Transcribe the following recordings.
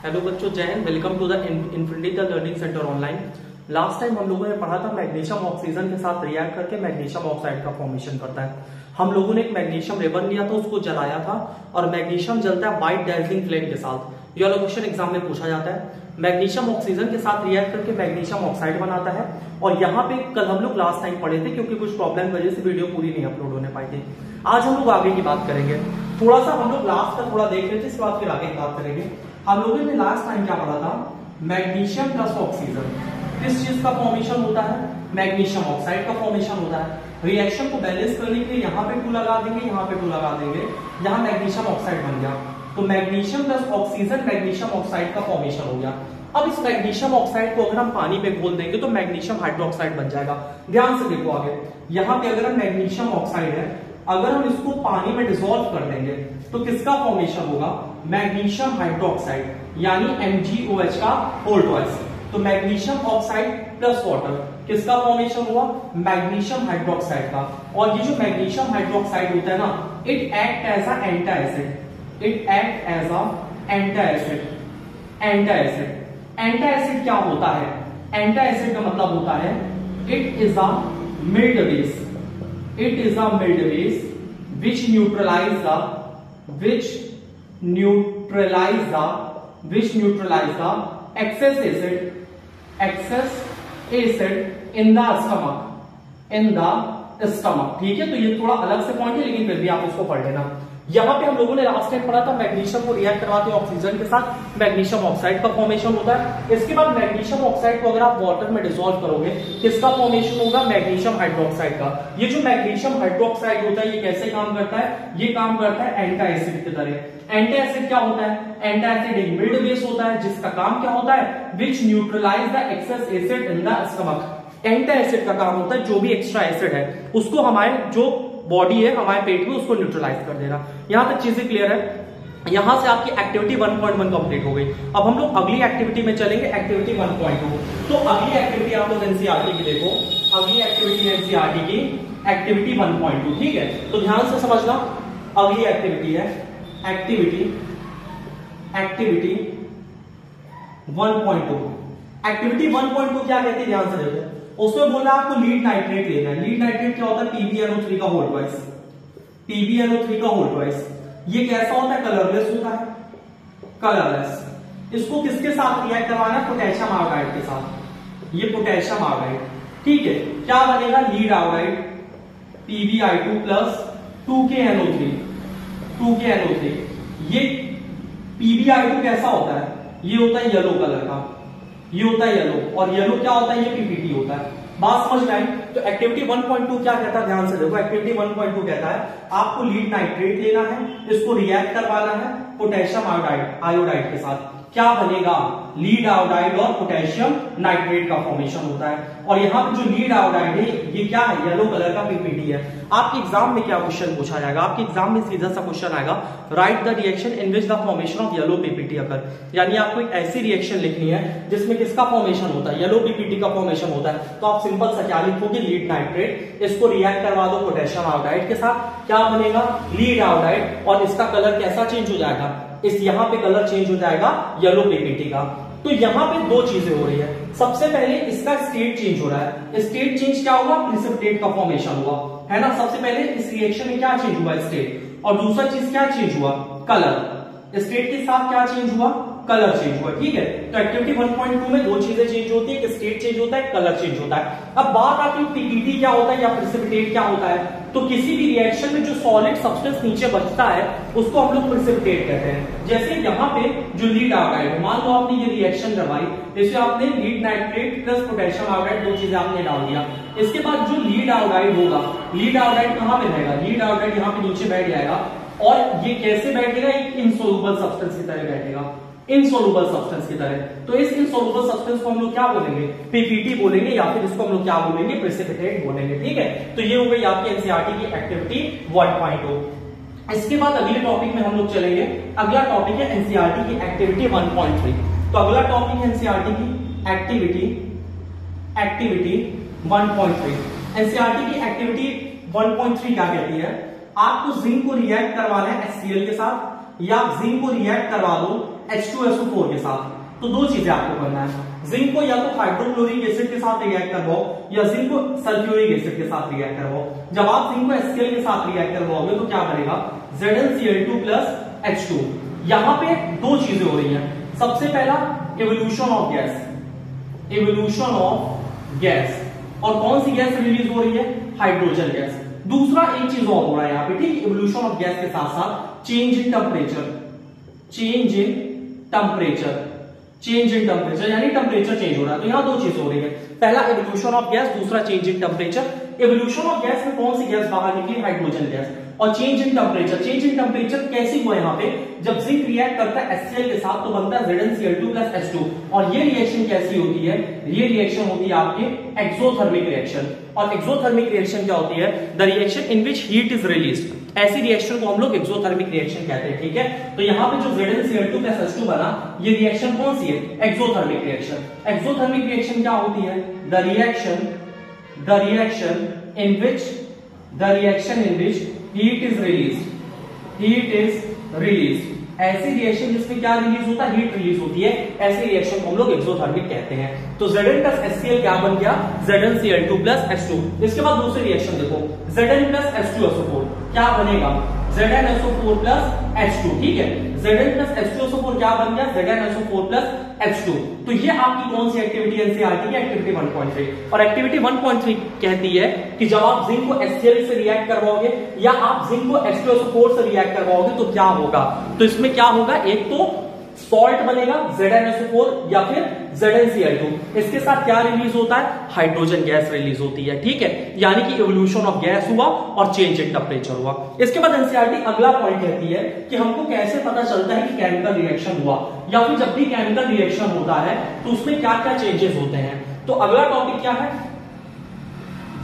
Hello बच्चों, जय हिंद। Welcome to the infinity the learning centre online. Last time हम लोगों ने पढ़ा था मैग्नीशियम ऑक्सीजन के साथ रिएक्ट करके मैग्नीशियम ऑक्साइड का फॉर्मेशन करता है। हम लोगों ने एक मैग्नीशियम रिबन लिया था, उसको जलाया था और मैग्नीशियम जलता है वाइट डैजलिंग फ्लेम के साथ। ये वाला क्वेश्चन एग्जाम में पूछा जाता है। मैग्नीशियम ऑक्सीजन के साथ रिएक्ट करके मैग्नीशियम ऑक्साइड बनाता है। और यहाँ पे कल हम लोग लास्ट टाइम पढ़े थे, क्योंकि कुछ प्रॉब्लम की वजह से वीडियो पूरी नहीं अपलोड होने पाई थी। आज हम लोग आगे की बात करेंगे। थोड़ा सा हम लोग लास्ट तक थोड़ा देख लेते, इसके बाद फिर आगे की बात करेंगे। हम लोगों ने लास्ट टाइम क्या पढ़ा था? मैग्नीशियम प्लस ऑक्सीजन किस चीज का फॉर्मेशन होता है? मैग्नीशियम ऑक्साइड का फॉर्मेशन होता है। रिएक्शन को बैलेंस करने के लिए यहाँ पे 2 लगा देंगे, यहाँ पे 2 लगा देंगे, यहाँ मैग्नीशियम ऑक्साइड बन गया। तो magnesium plus oxygen magnesium oxide का फॉर्मेशन हो गया। अब इस मैग्नीशियम ऑक्साइड को अगर हम पानी पे घोल देंगे तो मैग्नीशियम हाइड्रोक्साइड बन जाएगा। ध्यान से देखो आगे, यहाँ पे अगर हम मैग्नीशियम ऑक्साइड है, अगर हम इसको पानी में डिसॉल्व कर देंगे तो किसका फॉर्मेशन होगा? मैग्नीशियम हाइड्रोक्साइड, यानी MgOH का होल ट्वाइस। तो मैग्नीशियम ऑक्साइड प्लस वाटर किसका फॉर्मेशन हुआ? मैग्नीशियम हाइड्रोक्साइड का। और ये जो मैग्नीशियम हाइड्रोक्साइड होता है ना, it act as a anti acid. It act as a anti acid. Anti acid, anti acid क्या होता है? एंटी एसिड का मतलब होता है it is a mild base. It is a mild base which neutralize the excess acid in the stomach। ठीक है, तो ये थोड़ा अलग से पॉइंट है, लेकिन फिर भी आप इसको पढ़ लेना। यहाँ पे हम लोगों ने लास्ट टाइम पढ़ा था मैग्नीशियम को रिएक्ट करवाते हैं ऑक्सीजन के साथ, मैग्नीशियम ऑक्साइड का फॉर्मेशन होता है। इसके बाद मैग्नीशियम ऑक्साइड को अगर आप वाटर में डिसॉल्व करोगे, किसका फॉर्मेशन होगा? मैग्नीशियम हाइड्रोक्साइड का। ये जो मैग्नीशियम हाइड्रोक्साइड होता है, ये कैसे काम करता है? ये काम करता है एंटी एसिड की तरह। एंटी एसिड क्या होता है? एंटी एसिड एक मिल्ड बेस होता है, जिसका काम क्या होता है? Which neutralize the excess acid in the stomach. Anti acid का काम होता है जो भी एक्स्ट्रा एसिड है उसको हमारे जो बॉडी है, हमारे पेट में, उसको न्यूट्रलाइज कर देना। यहां तक चीजें क्लियर है। यहां से आपकी एक्टिविटी 1.1 कंप्लीट हो गई। अब हम लोग अगली एक्टिविटी में चलेंगे, एक्टिविटी 1.2। तो अगली एक्टिविटी आप लोग एनसीईआरटी की देखो, अगली एक्टिविटी एनसीईआरटी की एक्टिविटी 1.2। ठीक है, तो ध्यान से समझना। अगली एक्टिविटी है एक्टिविटी 1.2। एक्टिविटी 1.2 क्या कहती है? ध्यान से देखो। उसमें बोला आपको लीड नाइट्रेट लेना है। लीड नाइट्रेट क्या होता है? PbNO3 का होल ट्वाइस। PbNO3 का होल ट्वाइस। ये कैसा होता है? कलरलेस होता है, कलरलेस। इसको किसके साथ रिएक्ट करवाना है? पोटेशियम आयोडाइड के साथ। ये पोटेशियम आयोडाइड, ठीक है। क्या बनेगा? Lead iodide PbI2 plus 2KNO3। 2KNO3। ये PbI2 कैसा होता है? ये होता है येलो कलर का, ये होता है येलो। और येलो क्या होता है? ये PPT होता है। बात समझ में आई? तो एक्टिविटी 1.2 क्या कहता है? ध्यान से देखो। एक्टिविटी 1.2 कहता है आपको लीड नाइट्रेट लेना है, इसको रिएक्ट करवाना है पोटेशियम आयोडाइड के साथ। क्या बनेगा? लीड आयोडाइड और पोटेशियम नाइट्रेट का फॉर्मेशन होता है। और यहाँ पे जो लीड आयोडाइड है, ये क्या है? येलो कलर का PPT है। आपके एग्जाम में क्या क्वेश्चन पूछा जाएगा? आपके एग्जाम में सीधा सा क्वेश्चन आएगा, right the reaction in which the formation of yellow PPT अकर। यानी आपको एक ऐसी रिएक्शन लिखनी है जिसमें किसका फॉर्मेशन होता है? येलो PPT का फॉर्मेशन होता है। तो आप सिंपल सा क्या लिखोगे? लीड नाइट्रेट, इसको रिएक्ट करवा दो पोटेशियम आयोडाइड के साथ। क्या बनेगा? Lead iodide. और इसका कलर कैसा चेंज हो जाएगा? इस यहाँ पे कलर चेंज हो जाएगा येलो PPT का। तो यहाँ पे 2 चीजें हो रही है। सबसे पहले इसका स्टेट चेंज हो रहा है। स्टेट चेंज क्या हुआ? प्रिसिपिटेट का फॉर्मेशन हुआ, है ना। सबसे पहले इस रिएक्शन में क्या चेंज हुआ? स्टेट। और दूसरा चीज क्या चेंज हुआ? कलर। स्टेट के साथ क्या चेंज हुआ? कलर चेंज हुआ। ठीक है, तो एक्टिविटी 1.2 में 2 चीजें चेंज होती है, स्टेट चेंज होता है, कलर चेंज होता है। अब बात आती है PPT क्या होता है या प्रिसिपिटेट क्या होता है। तो किसी भी रिएक्शन में जो सॉलिड सब्सटेंस नीचे बचता है उसको हम लोग प्रिसिपिटेट कहते हैं। जैसे यहाँ पे जो लीड आयोडाइड है, मान लो आपने ये रिएक्शन करवाई, इससे आपने lead nitrate plus potassium iodide 2 चीजें आपने डाल दिया। इसके बाद जो लीड आयोडाइड होगा, लीड आयोडाइड कहां पे रहेगा? लीड आयोडाइड यहाँ पे नीचे बैठ जाएगा। और ये कैसे बैठेगा? एक इनसोल्युबल सब्सटेंस की तरह बैठेगा, इनसोल्युबल सब्सटेंस की तरह। तो इस इनसोल्युबल सब्सटेंस को हम लोग क्या बोलेंगे? PPT बोलेंगे, या फिर इसको हम लोग क्या बोलेंगे? प्रेसिपिटेट बोलेंगे। ठीक है, तो ये हो गई आपकी एनसीईआरटी की एक्टिविटी 1.2। इसके बाद अगले टॉपिक में हम लोग चलेंगे। अगला टॉपिक है एनसीईआरटी की एक्टिविटी 1.3। तो अगला टॉपिक है एनसीईआरटी की एक्टिविटी 1.3। एनसीईआरटी की एक्टिविटी 1.3 क्या कहती है? आपको जिंक को रिएक्ट करवाना है HCl के साथ। या आप जिंक को रिएक्ट करवा दो H2SO4 के साथ। तो दो चीजें आपको करना है, जिंक को या तो हाइड्रोक्लोरिक एसिड के साथ रिएक्ट करवाओ या जिंक को सल्फ्यूरिक एसिड के साथ रिएक्ट करवाओ। जब आप जिंक को HCl के साथ रिएक्ट करवाओगे तो क्या बनेगा, ZnCl2 प्लस H2। यहां पे दो चीजें हो रही हैं, सबसे पहला evolution of gas, evolution of gas, और कौन सी गैस रिलीज हो रही है, हाइड्रोजन गैस। दूसरा एक चीज और हो रहा है यहाँ पे, ठीक, एवोल्यूशन ऑफ गैस के साथ साथ change in temperature, change in temperature, change in temperature यानी टेम्परेचर चेंज हो रहा है। तो यहाँ दो चीज हो रही है, पहला एवोल्यूशन ऑफ गैस, दूसरा change in temperature. Evolution of gas में कौन सी गैस बाहर निकली, हाइड्रोजन गैस। और change in temperature, change in temperature कैसी हुआ यहाँ पे, जब जिंक रिएक्ट करता है HCl के साथ तो बनता है ZnCl2 प्लस H2। और ये रिएक्शन कैसी होती है, ये रिएक्शन होती है आपकी एक्सोथर्मिक रिएक्शन। और एक्सोथर्मिक रिएक्शन क्या होती है, the reaction in which heat is released. ऐसी रिएक्शन को हम लोग एक्सोथर्मिक रिएक्शन कहते हैं, ठीक है। तो यहाँ पे जो ZnCl2 प्लस H2 बना, ये रिएक्शन कौन सी है, एक्सोथर्मिक रिएक्शन। एक्सोथर्मिक रिएक्शन क्या होती है, the reaction in which heat is released, ऐसी रिएक्शन जिसमें क्या रिलीज होता है, हीट रिलीज होती है, ऐसी रिएक्शन को हम लोग एक्सोथर्मिक कहते हैं। तो Zn प्लस HCl क्या बन गया, ZnCl2 प्लस H2। इसके बाद दूसरी रिएक्शन देखो, Zn प्लस H2SO4 क्या बनेगा, ZnSO4 प्लस H2, ठीक है। Zn प्लस H2SO4 क्या बन गया, ZnSO4 प्लस H2। तो ये आपकी कौन सी एक्टिविटी एनसीईआरटी की, एक्टिविटी 1.3। और एक्टिविटी 1.3 कहती है कि जब आप जिंक को HCl से रिएक्ट करवाओगे या आप जिंक को H2SO4 से रिएक्ट करवाओगे तो क्या होगा। तो इसमें क्या होगा, एक तो सॉल्ट बनेगा ZnSO4 या फिर ZnCl2, इसके साथ क्या रिलीज होता है, हाइड्रोजन गैस रिलीज होती है, ठीक है। यानी कि इवोल्यूशन ऑफ गैस हुआ और चेंज इन टेम्परेचर हुआ। इसके बाद एनसीईआरटी अगला पॉइंट कहती है कि हमको कैसे पता चलता है कि केमिकल रिएक्शन हुआ, या फिर जब भी केमिकल रिएक्शन होता है तो उसमें क्या क्या चेंजेस होते हैं। तो अगला टॉपिक क्या है,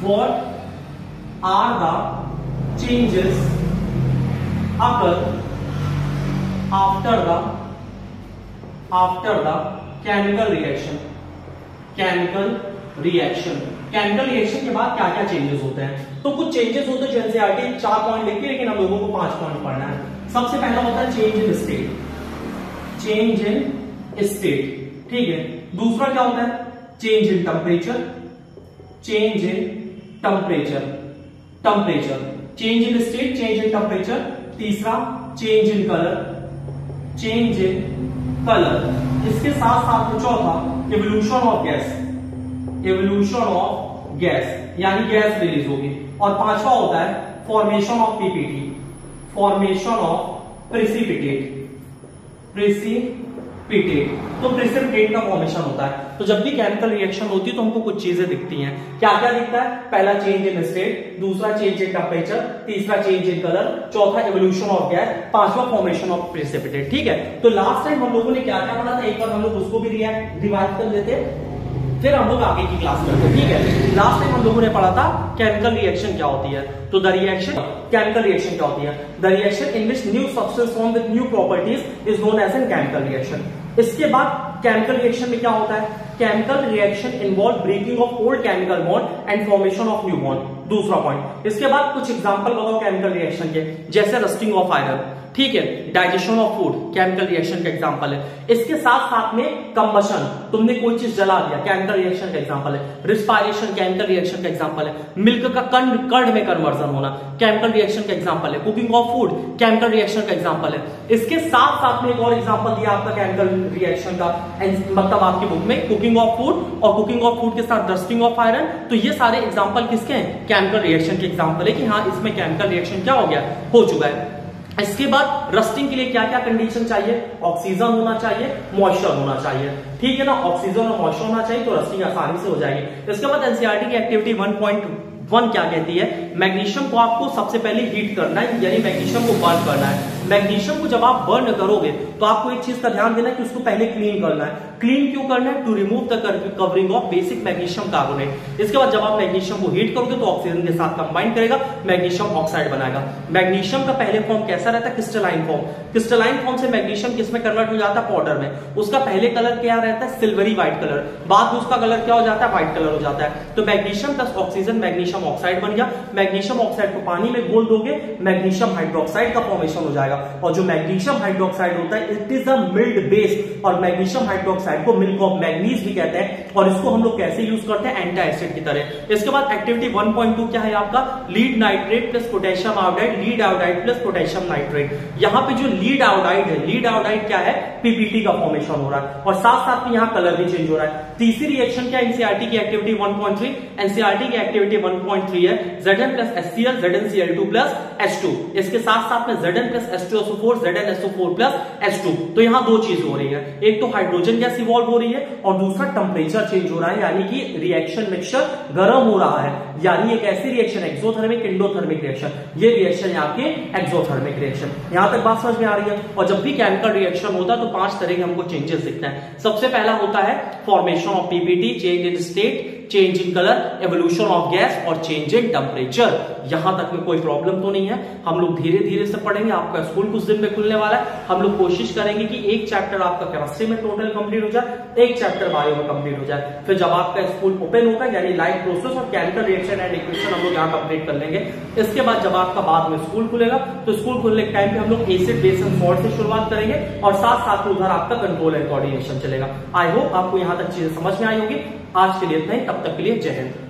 what are the changes occur after the chemical reaction, chemical reaction के बाद क्या क्या चेंजेस होते हैं। तो कुछ चेंजेस होते हैं जो एनसीईआरटी 4 पॉइंट लिखती है, लेकिन हम लोगों को 5 पॉइंट पढ़ना है। सबसे पहला होता है change in state, change in state, ठीक है। दूसरा क्या होता है, change in temperature, change in temperature, change in state, change in temperature. तीसरा change in colour, change in colour. इसके साथ साथ में चौथा evolution of gas, evolution of gas यानी गैस रिलीज होगी। और पांचवा होता है formation of PPT, formation of precipitate, तो प्रेसिपिटेट का फॉर्मेशन होता है। तो जब भी केमिकल रिएक्शन होती है तो हमको कुछ चीजें दिखती हैं, क्या क्या दिखता है, पहला चेंज इन स्टेट, दूसरा चेंज इन टेम्परेचर, तीसरा चेंज इन कलर, चौथा एवोल्यूशन ऑफ गैस, पांचवा फॉर्मेशन ऑफ प्रेसिपिटेट, ठीक है। तो लास्ट टाइम हम लोगों ने क्या क्या पढ़ा था, एक बार हम लोग उसको भी रिवाइज कर लेते हैं, फिर हम लोग आगे की क्लास करते हैं, ठीक है। लास्ट टाइम हम लोगों ने पढ़ा था केमिकल रिएक्शन क्या होती है। तो द रिएक्शन, केमिकल रिएक्शन क्या होती है, the reaction in which new substance form with new properties is known as an chemical reaction. इसके बाद केमिकल रिएक्शन में क्या होता है, chemical reaction involve breaking of old chemical bond and formation of new bond, दूसरा point. इसके बाद कुछ एग्जांपल बताओ केमिकल रिएक्शन के, जैसे रस्टिंग ऑफ आयरन, ठीक है, digestion of food chemical reaction का एग्जांपल है। इसके साथ साथ में कंबशन, तुमने कोई चीज जला दिया, केमिकल रिएक्शन का एग्जांपल है। रिस्पायरेशन केमिकल रिएक्शन का एग्जांपल है। मिल्क का कर्ड में कन्वर्जन होना केमिकल रिएक्शन का एग्जांपल है। Cooking of food chemical reaction का एग्जांपल है। इसके साथ साथ में एक और एग्जांपल दिया आपका केमिकल रिएक्शन का, मतलब आपकी बुक में कुकिंग ऑफ फूड, और कुकिंग ऑफ फूड के साथ रस्टिंग ऑफ आयरन। तो ये सारे एग्जांपल किसके हैं, केमिकल रिएक्शन के एग्जांपल है कि हाँ इसमें केमिकल रिएक्शन क्या हो गया, हो चुका है। इसके बाद रस्टिंग के लिए क्या क्या कंडीशन चाहिए, ऑक्सीजन होना चाहिए, मॉइस्चर होना चाहिए, ठीक है ना। ऑक्सीजन और मॉइस्चर होना चाहिए तो रस्टिंग आसानी से हो जाएगी। इसके बाद एनसीईआरटी की एक्टिविटी 1.1 क्या कहती है, मैग्नीशियम को आपको सबसे पहले हीट करना है, यानी मैग्नीशियम को बर्न करना है। मैग्नीशियम को जब आप बर्न करोगे तो आपको एक चीज का ध्यान देना है कि उसको पहले क्लीन करना है। क्लीन क्यों करना है, to remove the covering of basic magnesium carbonate. इसके बाद जब आप मैग्नीशियम को हीट करोगे तो ऑक्सीजन के साथ कंबाइन करेगा, मैग्नीशियम ऑक्साइड बनाएगा। मैग्नीशियम का पहले फॉर्म कैसा रहता है, क्रिस्टलाइन फॉर्म। क्रिस्टलाइन फॉर्म से मैग्नीशियम किसमें कन्वर्ट हो जाता है, पाउडर में। उसका पहले कलर क्या रहता है, सिल्वरी व्हाइट कलर, बाद में उसका कलर क्या हो जाता है, व्हाइट कलर हो जाता है। तो magnesium plus oxygen magnesium oxide बन गया। मैग्नीशियम ऑक्साइड को पानी में घोल दोगे, मैग्नीशियम हाइड्रोक्साइड का फॉर्मेशन हो जाएगा। और जो मैग्नीशियम हाइड्रोक्साइड होता है it is a mild base, और मैग्नीशियम हाइड्रोक्साइड को मिल्क ऑफ मैग्नीज भी कहते हैं, और इसको हम लोग कैसे यूज करते हैं, एंटी एसिड की तरह। इसके बाद एक्टिविटी 1.2 क्या है आपका, lead nitrate plus potassium iodide, lead iodide plus potassium nitrate. यहाँ पे जो लीड आयोडाइड है, लीड आयोडाइड क्या है, पीपीटी का फॉर्मेशन हो रहा है, और साथ साथ में यहाँ कलर भी चेंज हो रहा है। तीसरी रिएक्शन क्या, एनसीईआरटी की एक्टिविटी 1.3, एनसीईआरटी की एक्टिविटी 1.3 है Zn plus HCl ZnCl2 plus H2, इसके साथ साथ में Zn plus H2SO4 ZnSO4 plus H2। तो यहाँ दो चीज हो रही है, एक तो हाइड्रोजन गैस इवॉल्व हो रही है और दूसरा टेम्परेचर चेंज हो रहा है, यानी कि रिएक्शन मिक्सचर गर्म हो रहा है, यानी एक ऐसी रिएक्शन एक्सोथर्मिक इंडोथर्मिक रिएक्शन, ये रिएक्शन यहाँ के एक्सोथर्मिक रिएक्शन। यहां तक बात समझ में आ रही है। और जब भी केमिकल रिएक्शन होता है तो 5 तरह के हमको चेंजेस दिखते हैं। सबसे पहला होता है formation of PPT, change in state, change in colour, evolution of gas और चेंज इन टेम्परेचर। यहां तक में कोई प्रॉब्लम तो नहीं है, हम लोग धीरे धीरे से पढ़ेंगे। आपका स्कूल कुछ दिन में खुलने वाला है, हम लोग कोशिश करेंगे कि एक चैप्टर आपका केमिस्ट्री में टोटल कंप्लीट हो जाए, एक चैप्टर बायो में कंप्लीट हो जाए। फिर जब आपका स्कूल ओपन होगा यानी लाइव प्रोसेस और केमिकल रिएक्शन एंड इक्वेशन हम लोग यहाँ कंप्लीट कर लेंगे। इसके बाद जब आपका बाद में स्कूल खुलेगा तो स्कूल खुलने के टाइम पे हम लोग एसिड बेस एंड सॉल्ट से शुरुआत करेंगे और साथ साथ में उधर आपका कंट्रोल एंड कोऑर्डिनेशन चलेगा। आई होप आपको यहाँ तक चीजें समझ में आई होगी। आज के लिए इतना ही, तब तक के लिए जय हिंद।